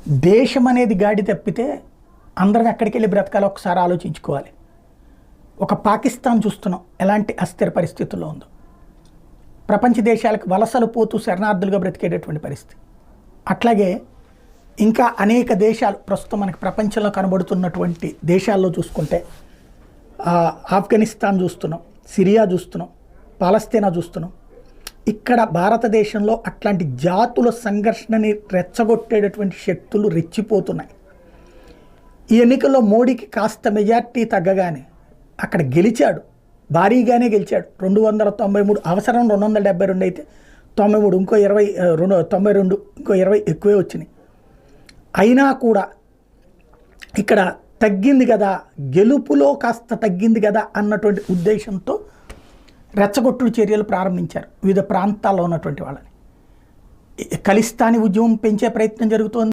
దేశం అనేది గాడి తప్పితే అందరం ఎక్కడికి వెళ్ళి బ్రతకాలో ఒకసారి ఆలోచించుకోవాలి. ఒక పాకిస్తాన్ చూస్తున్నాం ఎలాంటి అస్థిర పరిస్థితుల్లో ఉందో. ప్రపంచ దేశాలకు వలసలు పోతూ శరణార్థులుగా బ్రతికేటటువంటి పరిస్థితి. అట్లాగే ఇంకా అనేక దేశాలు ప్రస్తుతం మనకి ప్రపంచంలో కనబడుతున్నటువంటి దేశాల్లో చూసుకుంటే ఆఫ్ఘనిస్తాన్ చూస్తున్నాం, సిరియా చూస్తున్నాం, పాలస్తీనా చూస్తున్నాం. ఇక్కడ భారతదేశంలో అట్లాంటి జాతుల సంఘర్షణని రెచ్చగొట్టేటటువంటి శక్తులు రెచ్చిపోతున్నాయి. ఈ ఎన్నికల్లో మోడీకి కాస్త మెజార్టీ తగ్గగానే అక్కడ గెలిచాడు, భారీగానే గెలిచాడు. 293 అవసరం 272 అయితే 93 ఇంకో 20 92 ఇంకో 20 ఎక్కువే వచ్చినాయి. అయినా కూడా ఇక్కడ తగ్గింది కదా, గెలుపులో కాస్త తగ్గింది కదా అన్నటువంటి ఉద్దేశంతో రెచ్చగొట్టుడు చర్యలు ప్రారంభించారు వివిధ ప్రాంతాల్లో ఉన్నటువంటి వాళ్ళని. ఖలిస్తానీ ఉద్యమం పెంచే ప్రయత్నం జరుగుతోంది.